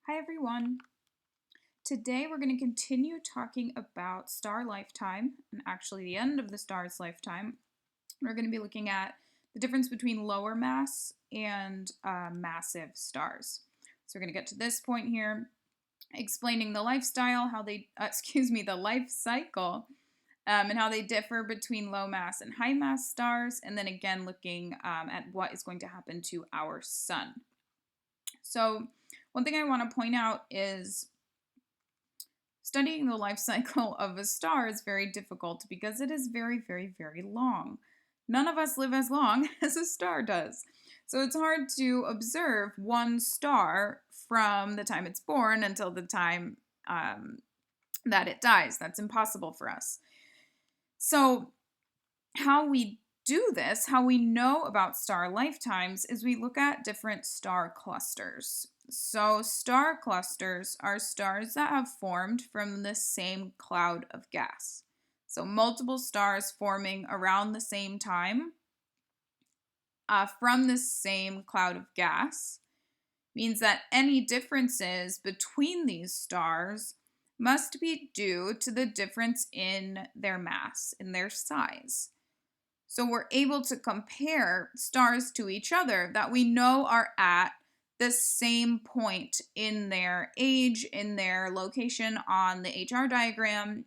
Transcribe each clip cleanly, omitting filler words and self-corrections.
Hi everyone. Today we're going to continue talking about star lifetime and actually the end of the star's lifetime. We're going to be looking at the difference between lower mass and massive stars. So we're going to get to this point here, explaining the lifestyle, how they, the life cycle, and how they differ between low mass and high mass stars, and then again looking at what is going to happen to our sun. So one thing I want to point out is studying the life cycle of a star is very difficult because it is very, very, very long. None of us live as long as a star does. So it's hard to observe one star from the time it's born until the time that it dies. That's impossible for us. So how we do this, how we know about star lifetimes, is we look at different star clusters. So star clusters are stars that have formed from the same cloud of gas. So multiple stars forming around the same time from the same cloud of gas means that any differences between these stars must be due to the difference in their mass, in their size. So we're able to compare stars to each other that we know are at the same point in their age, in their location on the HR diagram.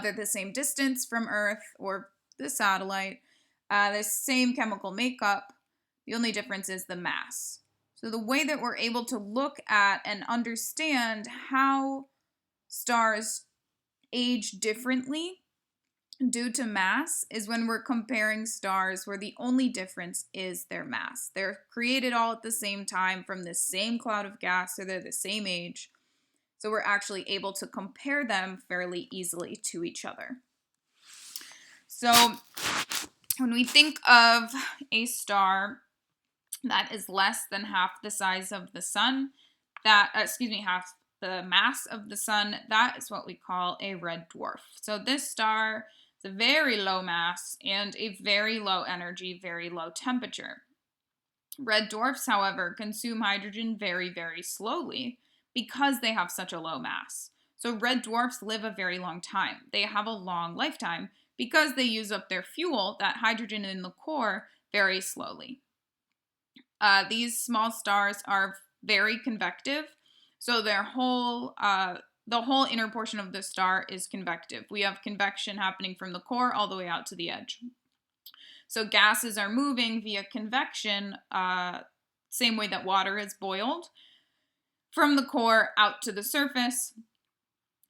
They're the same distance from Earth or the satellite, the same chemical makeup. The only difference is the mass. So the way that we're able to look at and understand how stars age differently due to mass is when we're comparing stars where the only difference is their mass. They're created all at the same time from the same cloud of gas, so they're the same age. So we're actually able to compare them fairly easily to each other. So when we think of a star that is less than half the size of the sun, half the mass of the sun, that is what we call a red dwarf. So this star is a very low mass and a very low energy, very low temperature. Red dwarfs, however, consume hydrogen very, very slowly because they have such a low mass. So red dwarfs live a very long time. They have a long lifetime because they use up their fuel, that hydrogen in the core, very slowly. These small stars are very convective, so the whole inner portion of the star is convective. We have convection happening from the core all the way out to the edge. So gases are moving via convection, same way that water is boiled, from the core out to the surface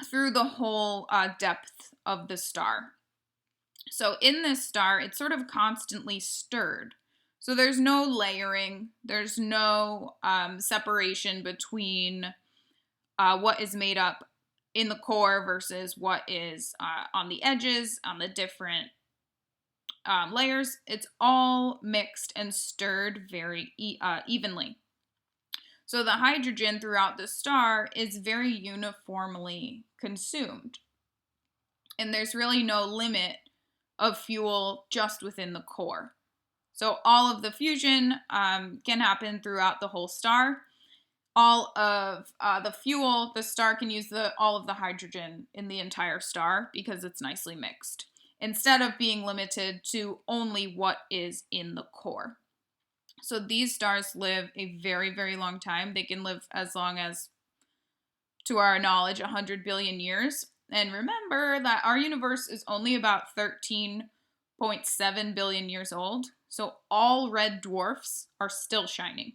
through the whole depth of the star. So in this star, it's sort of constantly stirred. So there's no layering, there's no separation between what is made up in the core versus what is on the edges, on the different layers. It's all mixed and stirred very evenly. So the hydrogen throughout the star is very uniformly consumed. And there's really no limit of fuel just within the core. So all of the fusion can happen throughout the whole star. All of the fuel, the star can use all of the hydrogen in the entire star because it's nicely mixed, instead of being limited to only what is in the core. So these stars live a very, very long time. They can live as long as, to our knowledge, 100 billion years. And remember that our universe is only about 13.7 billion years old. So all red dwarfs are still shining.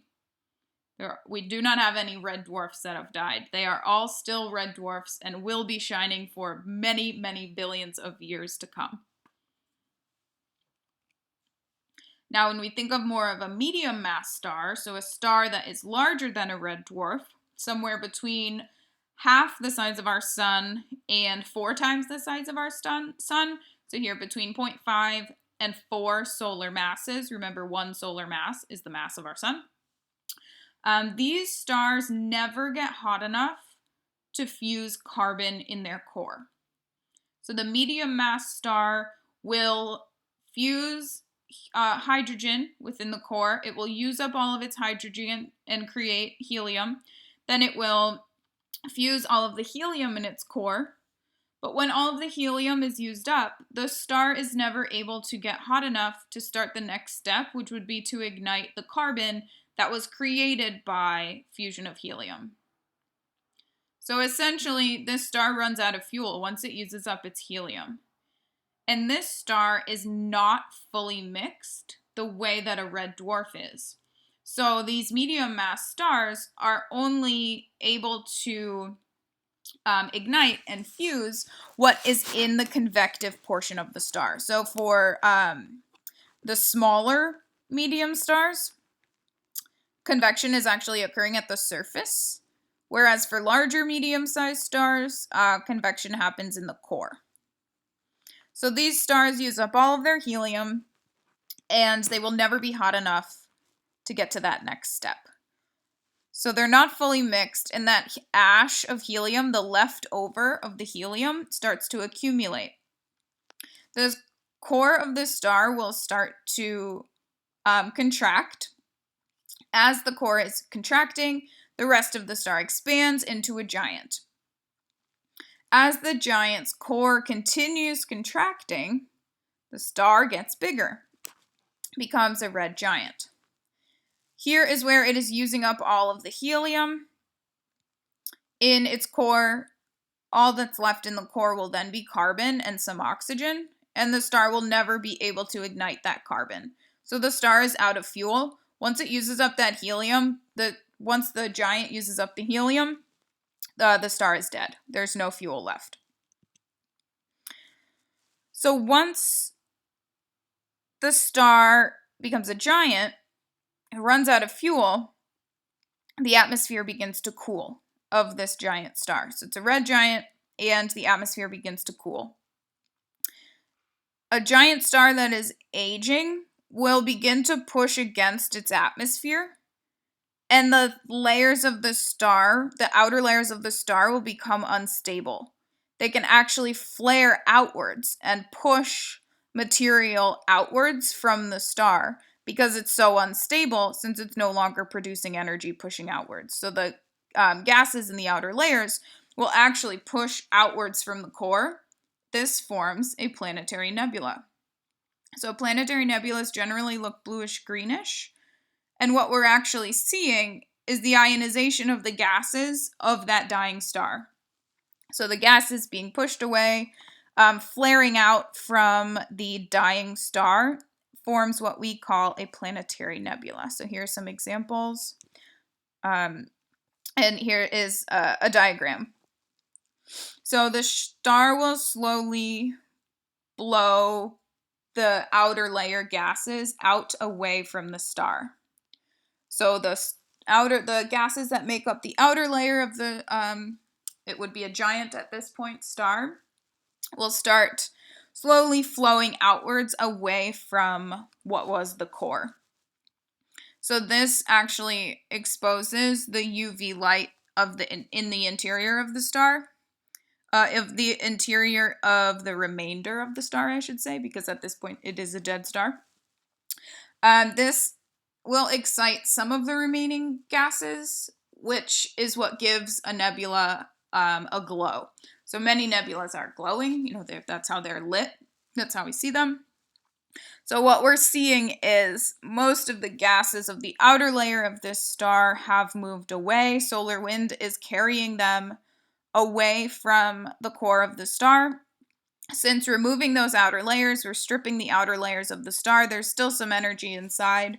We do not have any red dwarfs that have died. They are all still red dwarfs and will be shining for many, many billions of years to come. Now, when we think of more of a medium mass star, so a star that is larger than a red dwarf, somewhere between half the size of our sun and 4 times the size of our sun, so here between 0.5 and 4 solar masses. Remember, 1 solar mass is the mass of our sun. These stars never get hot enough to fuse carbon in their core. So the medium mass star will fuse hydrogen within the core. It will use up all of its hydrogen and create helium. then it will fuse all of the helium in its core. But when all of the helium is used up, the star is never able to get hot enough to start the next step, which would be to ignite the carbon that was created by fusion of helium. So essentially, this star runs out of fuel once it uses up its helium. And this star is not fully mixed the way that a red dwarf is. So these medium mass stars are only able to ignite and fuse what is in the convective portion of the star. So for the smaller medium stars, convection is actually occurring at the surface, whereas for larger medium-sized stars, convection happens in the core. So these stars use up all of their helium, and they will never be hot enough to get to that next step. So they're not fully mixed, and that ash of helium, the leftover of the helium, starts to accumulate. The core of the star will start to contract. As the core is contracting, the rest of the star expands into a giant. As the giant's core continues contracting, the star gets bigger, becomes a red giant. Here is where it is using up all of the helium in its core. All that's left in the core will then be carbon and some oxygen, and the star will never be able to ignite that carbon. So the star is out of fuel. Once it uses up that helium, once the giant uses up the helium, the star is dead. There's no fuel left. So once the star becomes a giant, it runs out of fuel, the atmosphere begins to cool of this giant star. So it's a red giant, and the atmosphere begins to cool. A giant star that is aging will begin to push against its atmosphere, and the layers of the star, the outer layers of the star, will become unstable. They can actually flare outwards and push material outwards from the star because it's so unstable, since it's no longer producing energy pushing outwards. So the gases in the outer layers will actually push outwards from the core. This forms a planetary nebula. So planetary nebulas generally look bluish-greenish, and what we're actually seeing is the ionization of the gases of that dying star. So the gases being pushed away, flaring out from the dying star, forms what we call a planetary nebula. So here are some examples. And here is a diagram. So the star will slowly blow the outer layer gases out away from the star. So the gases that make up the outer layer of the, it would be a giant at this point, star, will start slowly flowing outwards away from what was the core. So this actually exposes the UV light of in the interior of the star, of the interior of the remainder of the star, I should say, because at this point it is a dead star. This will excite some of the remaining gases, which is what gives a nebula a glow. So many nebulas are glowing, that's how they're lit. That's how we see them. So what we're seeing is most of the gases of the outer layer of this star have moved away. Solar wind is carrying them away from the core of the star. Since removing those outer layers, we're stripping the outer layers of the star. There's still some energy inside.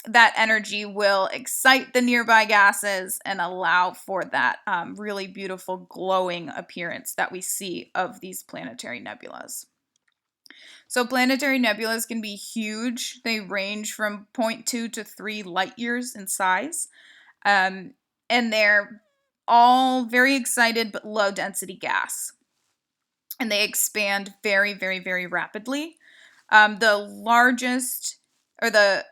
That energy will excite the nearby gases and allow for that really beautiful glowing appearance that we see of these planetary nebulas. So planetary nebulas can be huge. They range from 0.2 to 3 light years in size. And they're all very excited but low density gas. And they expand very, very, very rapidly. The largest, or the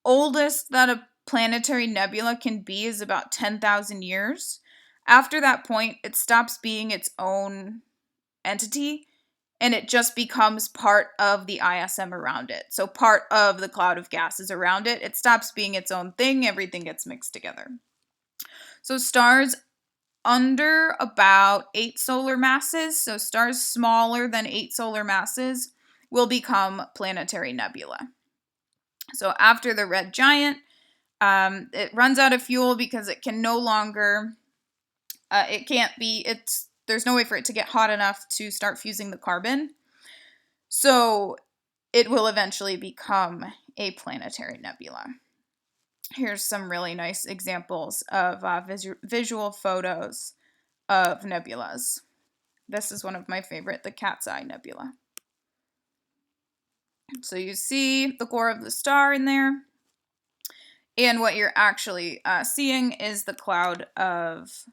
oldest that a planetary nebula can be is about 10,000 years. After that point, it stops being its own entity, and it just becomes part of the ISM around it. So part of the cloud of gases around it. It stops being its own thing. Everything gets mixed together. So stars under about 8 solar masses, so stars smaller than 8 solar masses, will become planetary nebula. So after the red giant, it runs out of fuel because it can no longer, there's no way for it to get hot enough to start fusing the carbon. So it will eventually become a planetary nebula. Here's some really nice examples of visual photos of nebulas. This is one of my favorite, the Cat's Eye Nebula. So you see the core of the star in there. And what you're actually seeing is the cloud of,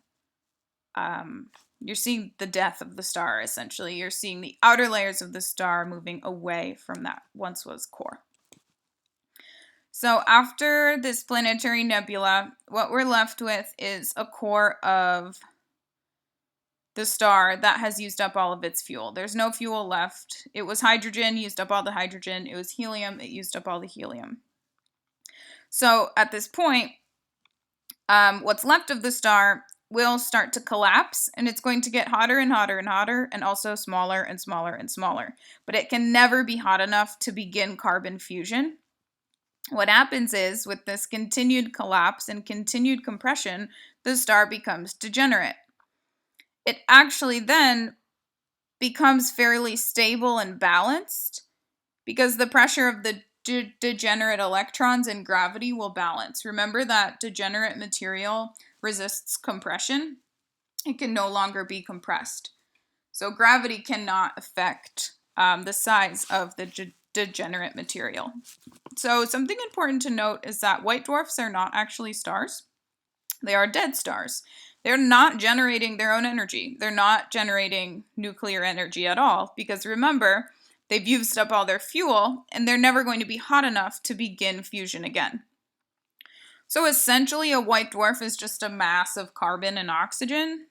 you're seeing the death of the star, essentially. You're seeing the outer layers of the star moving away from that once was core. So after this planetary nebula, what we're left with is a core of the star that has used up all of its fuel. There's no fuel left. It was hydrogen, used up all the hydrogen. It was helium, it used up all the helium. So at this point, what's left of the star will start to collapse, and it's going to get hotter and hotter and hotter, and also smaller and smaller and smaller. But it can never be hot enough to begin carbon fusion. What happens is, with this continued collapse and continued compression, the star becomes degenerate. It actually then becomes fairly stable and balanced because the pressure of the degenerate electrons and gravity will balance. Remember that degenerate material resists compression. It can no longer be compressed. So gravity cannot affect the size of the degenerate material. So something important to note is that white dwarfs are not actually stars. They are dead stars. They're not generating their own energy. They're not generating nuclear energy at all because remember, they've used up all their fuel and they're never going to be hot enough to begin fusion again. So essentially a white dwarf is just a mass of carbon and oxygen,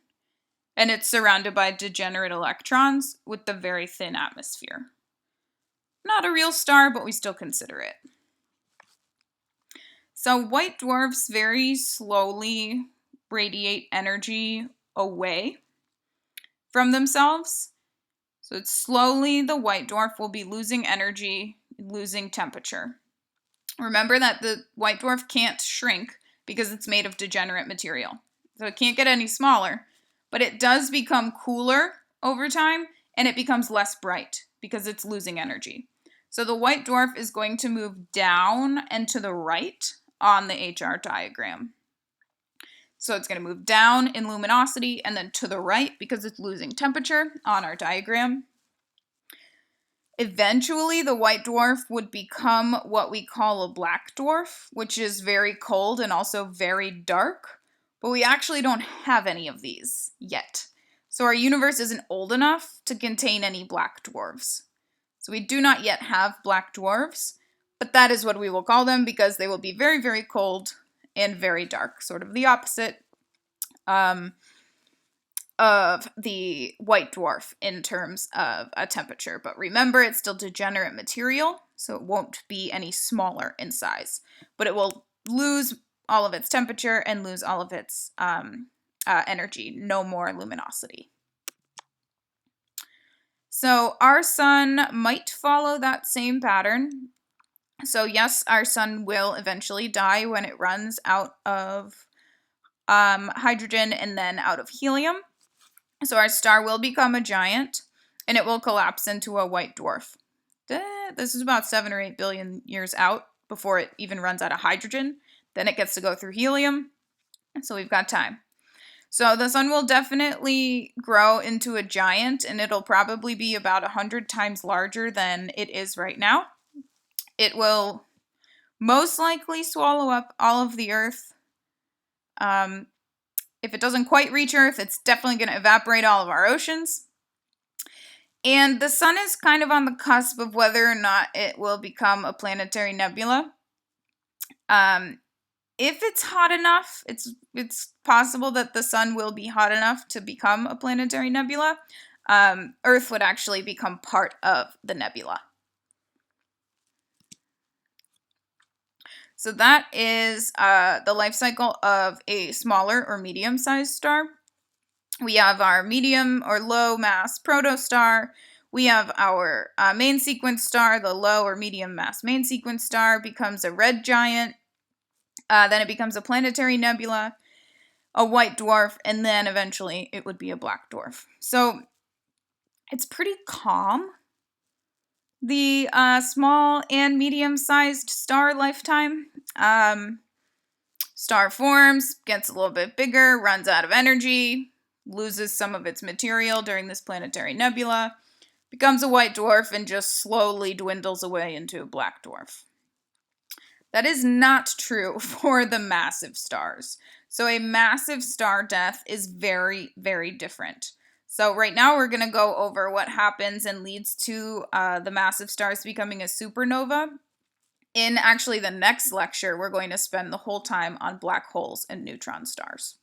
and it's surrounded by degenerate electrons with a very thin atmosphere. Not a real star, but we still consider it. So white dwarfs very slowly radiate energy away from themselves. So it's slowly the white dwarf will be losing energy, losing temperature. Remember that the white dwarf can't shrink because it's made of degenerate material. So it can't get any smaller, but it does become cooler over time and it becomes less bright because it's losing energy. So the white dwarf is going to move down and to the right on the HR diagram. So it's going to move down in luminosity and then to the right because it's losing temperature on our diagram. Eventually, the white dwarf would become what we call a black dwarf, which is very cold and also very dark, but we actually don't have any of these yet. So our universe isn't old enough to contain any black dwarfs. So we do not yet have black dwarfs, but that is what we will call them because they will be very, very cold and very dark, sort of the opposite of the white dwarf in terms of a temperature. But remember, it's still degenerate material, so it won't be any smaller in size. But it will lose all of its temperature and lose all of its energy, no more luminosity. So our sun might follow that same pattern. So yes, our sun will eventually die when it runs out of hydrogen and then out of helium. So our star will become a giant and it will collapse into a white dwarf. This is about 7 or 8 billion years out before it even runs out of hydrogen. Then it gets to go through helium. So we've got time. So the sun will definitely grow into a giant and it'll probably be about 100 times larger than it is right now. It will most likely swallow up all of the Earth. If it doesn't quite reach Earth, it's definitely going to evaporate all of our oceans. And the sun is kind of on the cusp of whether or not it will become a planetary nebula. If it's hot enough, it's possible that the sun will be hot enough to become a planetary nebula. Earth would actually become part of the nebula. So that is the life cycle of a smaller or medium-sized star. We have our medium or low mass protostar. We have our main sequence star. The low or medium mass main sequence star becomes a red giant. Then it becomes a planetary nebula, a white dwarf, and then eventually it would be a black dwarf. So it's pretty calm, the small and medium-sized star lifetime. Star forms, gets a little bit bigger, runs out of energy, loses some of its material during this planetary nebula, becomes a white dwarf, and just slowly dwindles away into a black dwarf. That is not true for the massive stars. So a massive star death is very, very different. So right now we're going to go over what happens and leads to the massive stars becoming a supernova. In actually the next lecture, we're going to spend the whole time on black holes and neutron stars.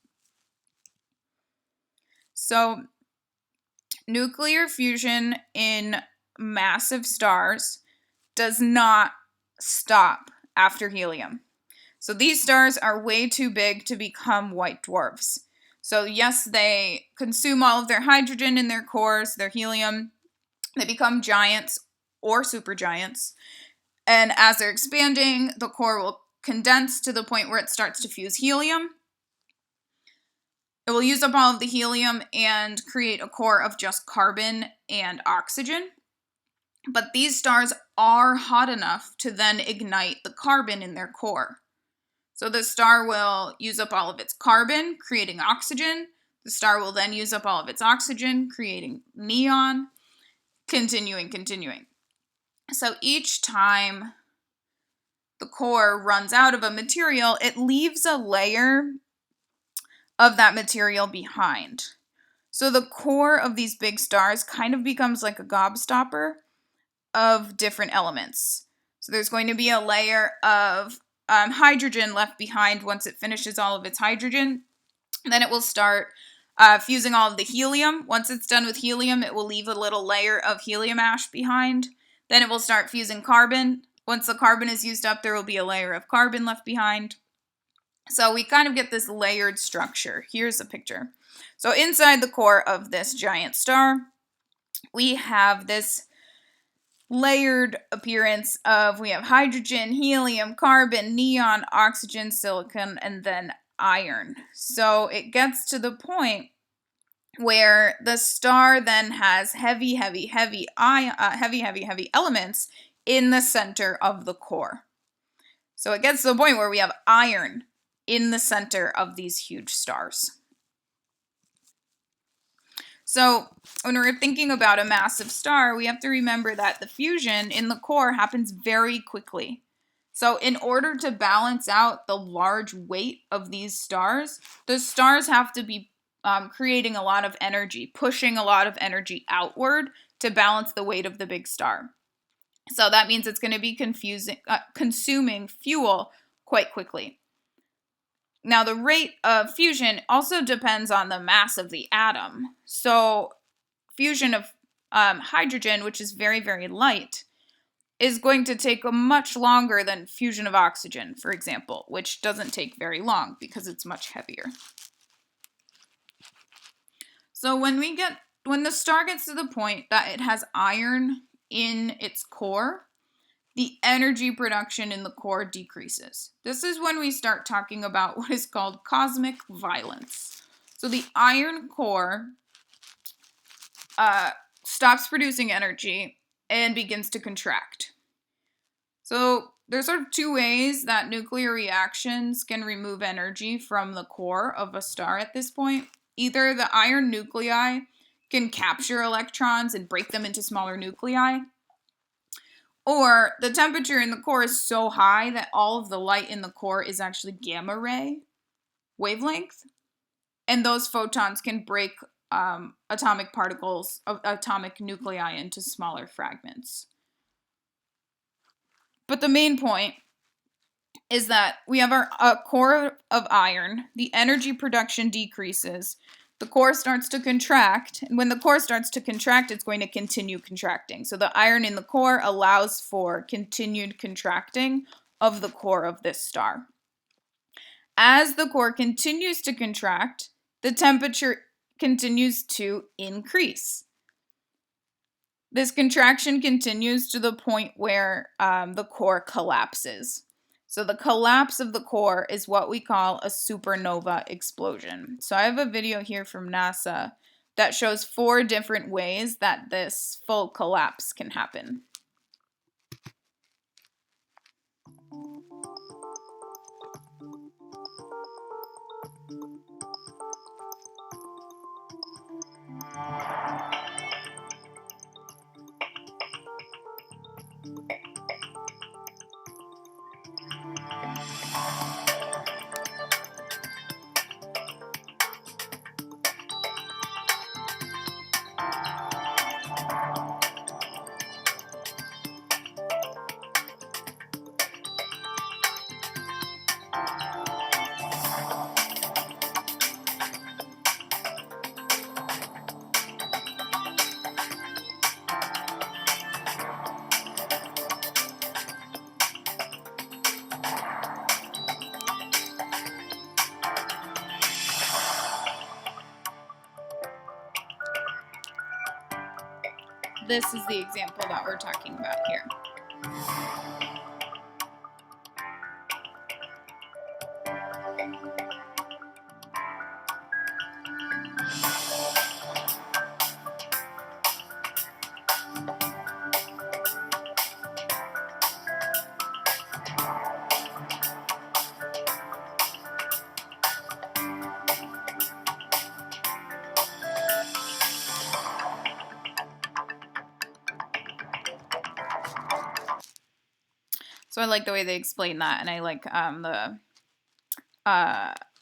So nuclear fusion in massive stars does not stop after helium. So these stars are way too big to become white dwarfs. So yes, they consume all of their hydrogen in their cores, their helium. They become giants or supergiants. And as they're expanding, the core will condense to the point where it starts to fuse helium. It will use up all of the helium and create a core of just carbon and oxygen. But these stars are hot enough to then ignite the carbon in their core. So the star will use up all of its carbon, creating oxygen. The star will then use up all of its oxygen, creating neon, continuing. So each time the core runs out of a material, it leaves a layer of that material behind. So the core of these big stars kind of becomes like a gobstopper of different elements. So there's going to be a layer of hydrogen left behind once it finishes all of its hydrogen. Then it will start fusing all of the helium. Once it's done with helium, it will leave a little layer of helium ash behind. Then it will start fusing carbon. Once the carbon is used up, there will be a layer of carbon left behind. So we kind of get this layered structure. Here's a picture. So inside the core of this giant star, we have this layered appearance of, we have hydrogen, helium, carbon, neon, oxygen, silicon, and then iron. So it gets to the point where the star then has heavy elements in the center of the core. So it gets to the point where we have iron in the center of these huge stars. So when we're thinking about a massive star, we have to remember that the fusion in the core happens very quickly. So in order to balance out the large weight of these stars, the stars have to be creating a lot of energy, pushing a lot of energy outward to balance the weight of the big star. So that means it's going to be consuming fuel quite quickly. Now, the rate of fusion also depends on the mass of the atom. So fusion of hydrogen, which is very, very light, is going to take much longer than fusion of oxygen, for example, which doesn't take very long because it's much heavier. So when the star gets to the point that it has iron in its core, the energy production in the core decreases. This is when we start talking about what is called cosmic violence. So the iron core stops producing energy and begins to contract. So there's sort of two ways that nuclear reactions can remove energy from the core of a star at this point. Either the iron nuclei can capture electrons and break them into smaller nuclei, or the temperature in the core is so high that all of the light in the core is actually gamma ray wavelength, and those photons can break atomic nuclei into smaller fragments. But the main point is that we have a core of iron, the energy production decreases, the core starts to contract, and when the core starts to contract, it's going to continue contracting. So the iron in the core allows for continued contracting of the core of this star. As the core continues to contract, the temperature continues to increase. This contraction continues to the point where the core collapses. So the collapse of the core is what we call a supernova explosion. So I have a video here from NASA that shows 4 different ways that this full collapse can happen. This is the example that we're talking about here. So I like the way they explain that, and I like the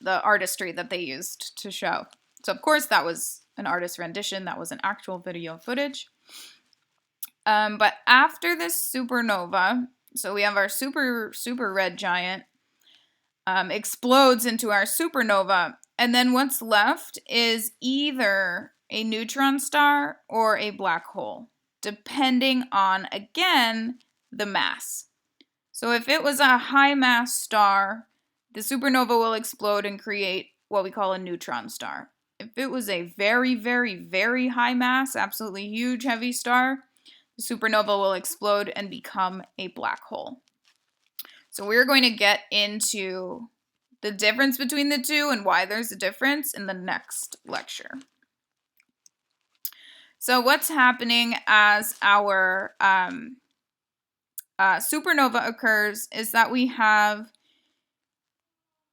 artistry that they used to show. So of course that was an artist rendition, that was an actual video footage. But after this supernova, so we have our super red giant explodes into our supernova, and then what's left is either a neutron star or a black hole, depending on, again, the mass. So if it was a high mass star, the supernova will explode and create what we call a neutron star. If it was a very, very, very high mass, absolutely huge, heavy star, the supernova will explode and become a black hole. So we're going to get into the difference between the two and why there's a difference in the next lecture. So what's happening as our supernova occurs is that we have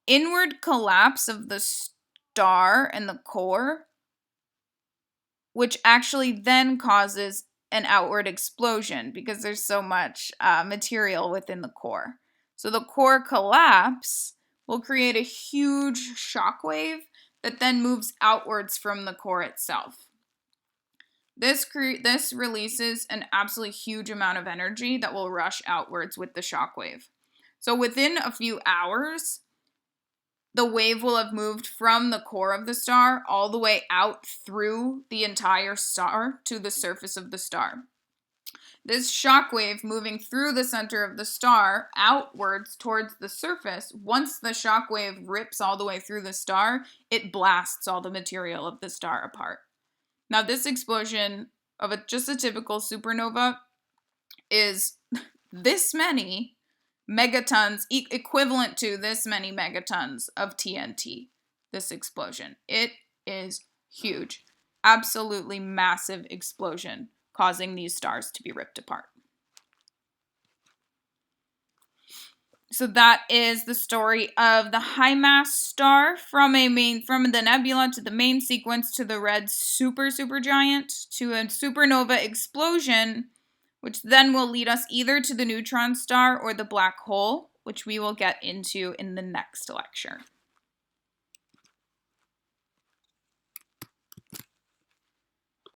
inward collapse of the star and the core, which actually then causes an outward explosion because there's so much material within the core. So the core collapse will create a huge shock wave that then moves outwards from the core itself. This releases an absolutely huge amount of energy that will rush outwards with the shock wave. So within a few hours, the wave will have moved from the core of the star all the way out through the entire star to the surface of the star. This shock wave moving through the center of the star outwards towards the surface, once the shock wave rips all the way through the star, it blasts all the material of the star apart. Now, this explosion of just a typical supernova is this many megatons, equivalent to this many megatons of TNT, this explosion. It is huge. Absolutely massive explosion, causing these stars to be ripped apart. So that is the story of the high mass star from the nebula to the main sequence to the red supergiant to a supernova explosion, which then will lead us either to the neutron star or the black hole, which we will get into in the next lecture.